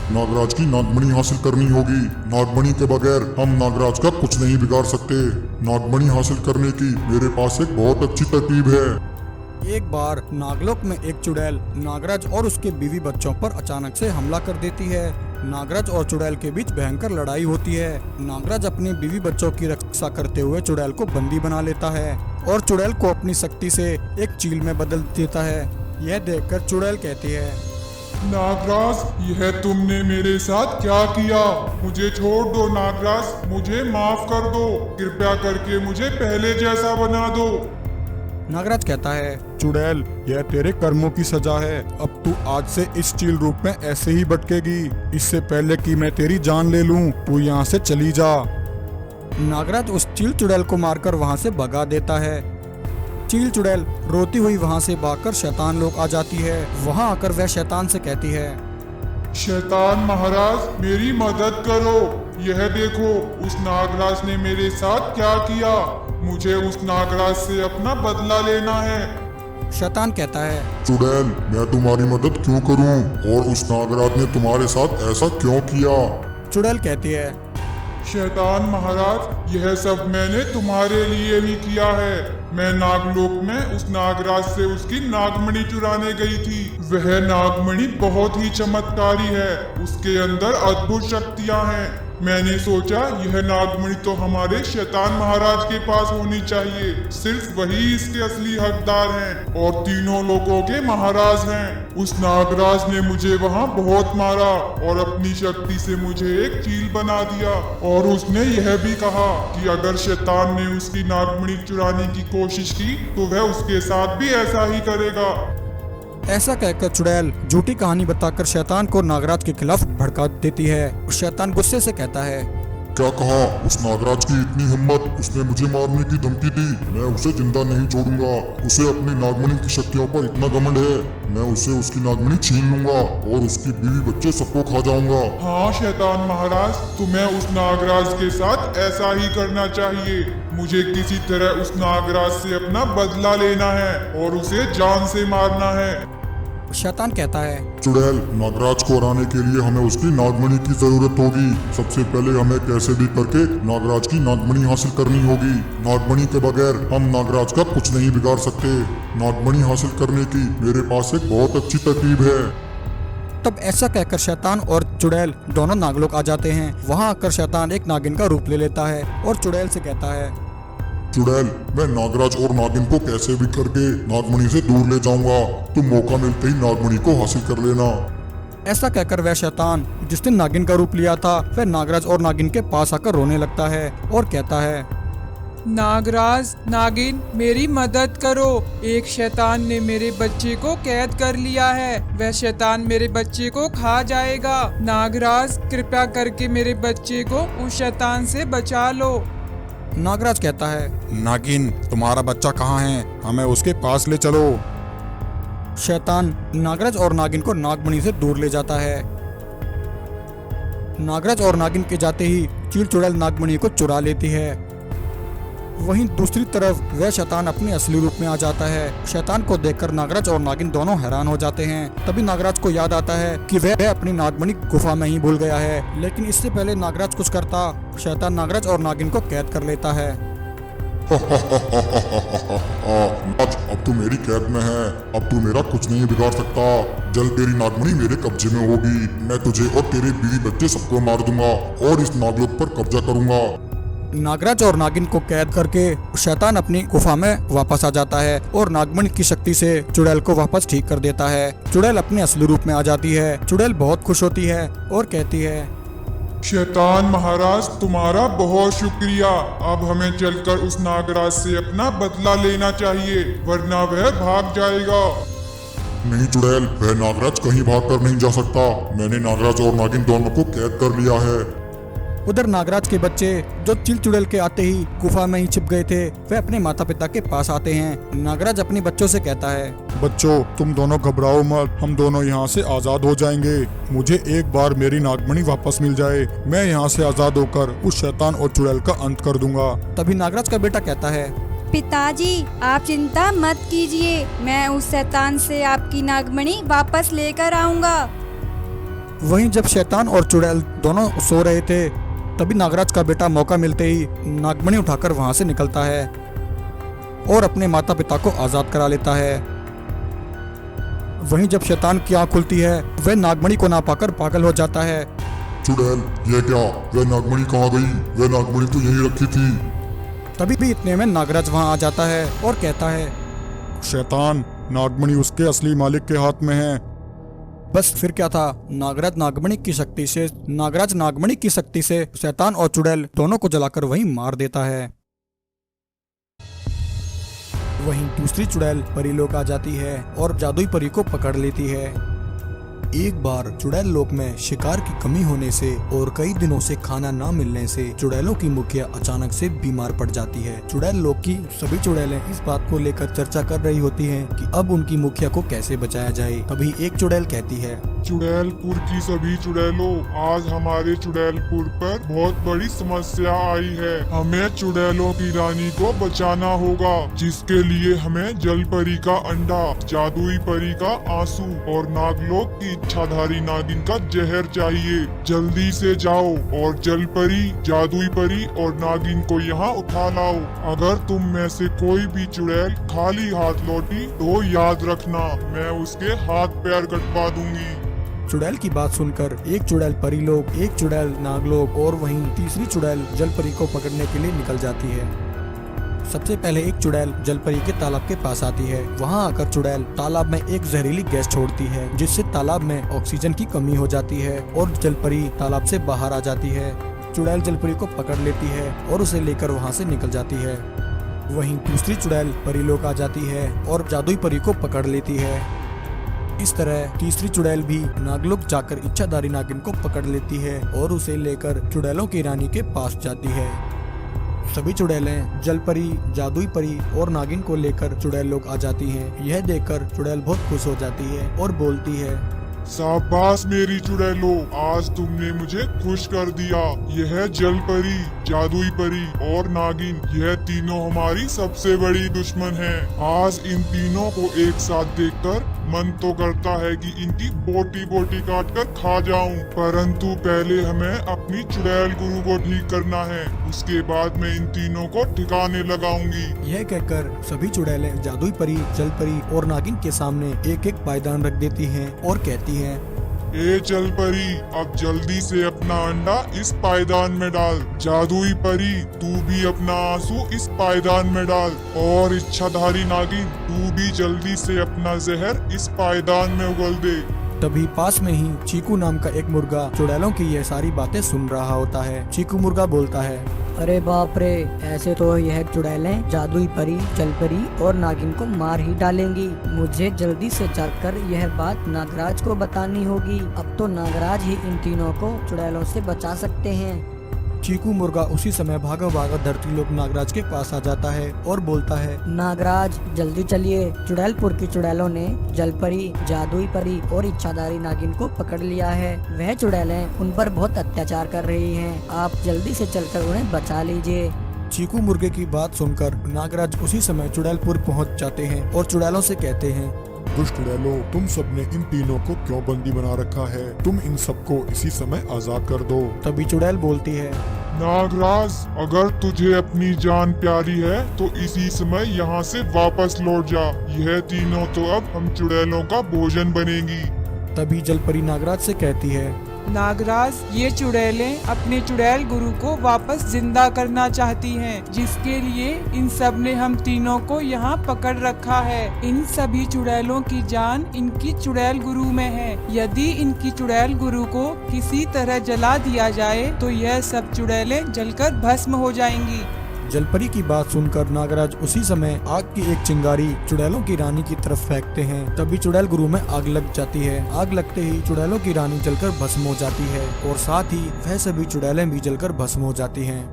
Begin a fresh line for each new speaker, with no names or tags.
नागराज की नागमणि हासिल करनी होगी। नागमणि के बगैर हम नागराज का कुछ नहीं बिगाड़ सकते। नागमणि हासिल करने की मेरे पास एक बहुत अच्छी तरकीब है।
एक बार नागलोक में एक चुड़ैल नागराज और उसके बीवी बच्चों पर अचानक से हमला कर देती है। नागराज और चुड़ैल के बीच भयंकर लड़ाई होती है। नागराज अपनी बीवी बच्चों की रक्षा करते हुए चुड़ैल को बंदी बना लेता है और चुड़ैल को अपनी शक्ति से एक चील में बदल देता है। यह देखकर चुड़ैल कहती है,
नागराज, यह तुमने मेरे साथ क्या किया? मुझे छोड़ दो नागराज, मुझे माफ कर दो। कृपया करके मुझे पहले जैसा बना दो।
नागराज कहता है, चुड़ैल, यह तेरे कर्मों की सजा है। अब तू आज से इस चील रूप में ऐसे ही भटकेगी। इससे पहले कि मैं तेरी जान ले लूं, तू यहाँ से चली जा। नागराज उस चील चुड़ैल को मारकर वहाँ से भगा देता है। चील चुड़ैल रोती हुई वहाँ से भागकर शैतान लोक आ जाती है। वहाँ आकर वह शैतान से कहती है,
शैतान महाराज, मेरी मदद करो। यह देखो, उस नागराज ने मेरे साथ क्या किया। मुझे उस नागराज से अपना बदला लेना है।
शैतान कहता है,
चुड़ैल, मैं तुम्हारी मदद क्यों करूं और उस नागराज ने तुम्हारे साथ ऐसा क्यों किया?
चुड़ैल कहती है,
शैतान महाराज, यह सब मैंने तुम्हारे लिए ही किया है। मैं नागलोक में उस नागराज से उसकी नागमणि चुराने गई थी। वह नागमणि बहुत ही चमत्कारी है। उसके अंदर अद्भुत शक्तियां हैं। मैंने सोचा यह नागमणि तो हमारे शैतान महाराज के पास होनी चाहिए। सिर्फ वही इसके असली हकदार हैं और तीनों लोगों के महाराज हैं। उस नागराज ने मुझे वहाँ बहुत मारा और अपनी शक्ति से मुझे एक चील बना दिया। और उसने यह भी कहा कि अगर शैतान ने उसकी नागमणि चुराने की कोशिश की तो वह उसके साथ भी ऐसा ही करेगा।
ऐसा कहकर चुड़ैल झूठी कहानी बताकर शैतान को नागराज के खिलाफ भड़का देती है। शैतान गुस्से से कहता है,
क्या कहा? उस नागराज की इतनी हिम्मत, उसने मुझे मारने की धमकी दी। मैं उसे जिंदा नहीं छोड़ूंगा। उसे अपनी नागमणि की शक्तियों पर इतना घमंड है। मैं उसे उसकी नागमणि छीन लूंगा और उसकी बीवी बच्चे सबको खा जाऊंगा।
हाँ शैतान महाराज, तुम्हें उस नागराज के साथ ऐसा ही करना चाहिए। मुझे किसी तरह उस नागराज से अपना बदला लेना है और उसे जान से मारना है।
शैतान कहता है,
चुड़ैल, नागराज को हराने के लिए हमें उसकी नागमणि की जरूरत होगी। सबसे पहले हमें कैसे भी करके नागराज की नागमणि हासिल करनी होगी। नागमणि के बगैर हम नागराज का कुछ नहीं बिगाड़ सकते। नागमणि हासिल करने की मेरे पास एक बहुत अच्छी तरकीब है।
तब ऐसा कहकर शैतान और चुड़ैल दोनों नागलोक आ जाते हैं। वहाँ आकर शैतान एक नागिन का रूप ले लेता है और चुड़ैल से कहता है,
चुड़ैल, मैं नागराज और नागिन को कैसे भी करके नागमणि से दूर ले जाऊंगा। तुम मौका मिलते ही नागमणि को हासिल कर लेना।
ऐसा कहकर वह शैतान जिसने नागिन का रूप लिया था वह नागराज और नागिन के पास आकर रोने लगता है और कहता है,
नागराज, नागिन, मेरी मदद करो। एक शैतान ने मेरे बच्चे को कैद कर लिया है। वह शैतान मेरे बच्चे को खा जाएगा। नागराज, कृपया करके मेरे बच्चे को उस शैतान से बचा लो।
नागराज कहता है,
नागिन, तुम्हारा बच्चा कहाँ है? हमें उसके पास ले चलो।
शैतान नागराज और नागिन को नागमणि से दूर ले जाता है। नागराज और नागिन के जाते ही चील चुड़ैल नागमणि को चुरा लेती है। वहीं दूसरी तरफ वह शैतान अपने असली रूप में आ जाता है। शैतान को देखकर नागराज और नागिन दोनों हैरान हो जाते हैं। तभी नागराज को याद आता है कि वह अपनी नागमणि गुफा में ही भूल गया है। लेकिन इससे पहले नागराज कुछ करता, शैतान नागराज और नागिन को कैद कर लेता है।
नागराज, अब तू मेरी कैद में है। अब तू मेरा कुछ नहीं बिगाड़ सकता। जल्द तेरी नागमणि मेरे कब्जे में होगी। मैं तुझे और तेरे बीवी बच्चे सबको मार दूंगा और इस नागलोक पर कब्जा करूंगा।
नागराज और नागिन को कैद करके शैतान अपनी गुफा में वापस आ जाता है और नागमणि की शक्ति से चुड़ैल को वापस ठीक कर देता है। चुड़ैल अपने असली रूप में आ जाती है। चुड़ैल बहुत खुश होती है और कहती है,
शैतान महाराज, तुम्हारा बहुत शुक्रिया। अब हमें चलकर उस नागराज से अपना बदला लेना चाहिए, वरना वह भाग जाएगा।
नहीं चुड़ैल, वह नागराज कहीं भाग कर नहीं जा सकता। मैंने नागराज और नागिन दोनों को कैद कर लिया है।
उधर नागराज के बच्चे जो चील चुड़ैल के आते ही गुफा में ही छिप गए थे, वे अपने माता पिता के पास आते हैं। नागराज अपने बच्चों से कहता है,
बच्चों, तुम दोनों घबराओ मत। हम दोनों यहाँ से आजाद हो जाएंगे। मुझे एक बार मेरी नागमणि वापस मिल जाए, मैं यहाँ से आजाद होकर उस शैतान और चुड़ैल का अंत कर दूंगा।
तभी नागराज का बेटा कहता है,
पिताजी, आप चिंता मत कीजिए। मैं उस शैतान से आपकी नागमणि वापस लेकर आऊंगा।
वहीं जब शैतान और चुड़ैल दोनों सो रहे थे, तभी नागराज का बेटा मौका मिलते ही नागमणि उठाकर वहां से निकलता है और अपने माता पिता को आजाद करा लेता है। वहीं जब शैतान की आंख खुलती है, वह नागमणि को ना पाकर पागल हो जाता है।
चुड़ैल, यह क्या? वह नागमणि कहाँ गई? वह नागमणि तो यहीं रखी थी।
तभी भी इतने में नागराज वहां आ जाता है और कहता है,
शैतान, नागमणि उसके असली मालिक के हाथ में है।
बस फिर क्या था, नागराज नागमणि की शक्ति से शैतान और चुड़ैल दोनों को जलाकर वहीं मार देता है। वहीं दूसरी चुड़ैल परीलोक आ जाती है और जादुई परी को पकड़ लेती है। एक बार चुड़ैल लोक में शिकार की कमी होने से और कई दिनों से खाना न मिलने से चुड़ैलों की मुखिया अचानक से बीमार पड़ जाती है। चुड़ैल लोक की सभी चुड़ैलें इस बात को लेकर चर्चा कर रही होती हैं कि अब उनकी मुखिया को कैसे बचाया जाए। तभी एक चुड़ैल कहती है,
चुड़ैलपुर की सभी चुड़ैलों, आज हमारे चुड़ैलपुर पर बहुत बड़ी समस्या आई है। हमें चुड़ैलों की रानी को बचाना होगा, जिसके लिए हमें जल परी का अंडा, जादुई परी का आंसू और नागलोक की इच्छाधारी नागिन का जहर चाहिए। जल्दी से जाओ और जल परी, जादुई परी और नागिन को यहाँ उठा लाओ। अगर तुम में से कोई भी चुड़ैल खाली हाथ लौटी तो याद रखना, मैं उसके हाथ पैर कटवा दूंगी।
चुड़ैल की बात सुनकर एक चुड़ैल परीलोक, एक चुड़ैल नागलोक और वहीं तीसरी चुड़ैल जलपरी को पकड़ने के लिए निकल जाती है। सबसे पहले एक चुड़ैल जलपरी के तालाब के पास आती है। वहां आकर चुड़ैल तालाब में एक जहरीली गैस छोड़ती है, जिससे तालाब में ऑक्सीजन की कमी हो जाती है और जलपरी तालाब से बाहर आ जाती है। चुड़ैल जलपरी को पकड़ लेती है और उसे लेकर वहां से निकल जाती है। वहीं दूसरी चुड़ैल परीलोक आ जाती है और जादुई परी को पकड़ लेती है। इस तरह तीसरी चुड़ैल भी नागलोक जाकर इच्छाधारी नागिन को पकड़ लेती है और उसे लेकर चुड़ैलों की रानी के पास जाती है। सभी चुड़ैलें जलपरी, जादुई परी और नागिन को लेकर चुड़ैल लोग आ जाती हैं। यह देखकर चुड़ैल बहुत खुश हो जाती है और बोलती है,
शाबाश मेरी चुड़ैलों, आज तुमने मुझे खुश कर दिया। यह जल परी, जादुई परी और नागिन, यह तीनों हमारी सबसे बड़ी दुश्मन हैं। आज इन तीनों को एक साथ देखकर मन तो करता है कि इनकी बोटी बोटी काट कर खा जाऊं, परंतु पहले हमें अपनी चुड़ैल गुरु को ठीक करना है, उसके बाद मैं इन तीनों को ठिकाने लगाऊंगी।
यह कहकर सभी चुड़ैलें जादुई परी, जल परी और नागिन के सामने एक एक पायदान रख देती हैं और कहती हैं,
ए जल परी, अब जल्दी से अपना अंडा इस पायदान में डाल। जादुई परी, तू भी अपना आंसू इस पायदान में डाल। और इच्छाधारी नागिन, तू भी जल्दी से अपना जहर इस पायदान में उगल दे।
तभी पास में ही चीकू नाम का एक मुर्गा चुड़ैलों की यह सारी बातें सुन रहा होता है। चीकू मुर्गा बोलता है,
अरे बाप रे, ऐसे तो यह चुड़ैलें जादुई परी, जल परी और नागिन को मार ही डालेंगी। मुझे जल्दी से जाकर यह बात नागराज को बतानी होगी। अब तो नागराज ही इन तीनों को चुड़ैलों से बचा सकते हैं।
चीकू मुर्गा उसी समय भागा भागा धरती लोक नागराज के पास आ जाता है और बोलता है,
नागराज जल्दी चलिए, चुड़ैलपुर की चुड़ैलों ने जल परी, जादुई परी और इच्छाधारी नागिन को पकड़ लिया है। वह चुड़ैलें उन पर बहुत अत्याचार कर रही हैं। आप जल्दी से चलकर उन्हें बचा लीजिए।
चीकू मुर्गे की बात सुनकर नागराज उसी समय चुड़ैलपुर पहुंच जाते हैं और चुड़ैलों से कहते हैं,
दुष्ट चुड़ैलों, तुम सबने इन तीनों को क्यों बंदी बना रखा है? तुम इन सबको इसी समय आजाद कर दो।
तभी चुड़ैल बोलती है,
नागराज, अगर तुझे अपनी जान प्यारी है तो इसी समय यहाँ से वापस लौट जा। यह तीनों तो अब हम चुड़ैलों का भोजन बनेगी।
तभी जलपरी नागराज से कहती है,
नागराज, ये चुड़ैलें अपने चुड़ैल गुरु को वापस जिंदा करना चाहती हैं, जिसके लिए इन सब ने हम तीनों को यहाँ पकड़ रखा है। इन सभी चुड़ैलों की जान इनकी चुड़ैल गुरु में है। यदि इनकी चुड़ैल गुरु को किसी तरह जला दिया जाए तो यह सब चुड़ैलें जलकर भस्म हो जाएंगी।
जलपरी की बात सुनकर नागराज उसी समय आग की एक चिंगारी चुड़ैलों की रानी की तरफ फेंकते हैं। तभी चुड़ैल गुरु में आग लग जाती है। आग लगते ही चुड़ैलों की रानी जलकर भस्म हो जाती है और साथ ही वह सभी चुड़ैलें भी जलकर भस्म हो जाती हैं।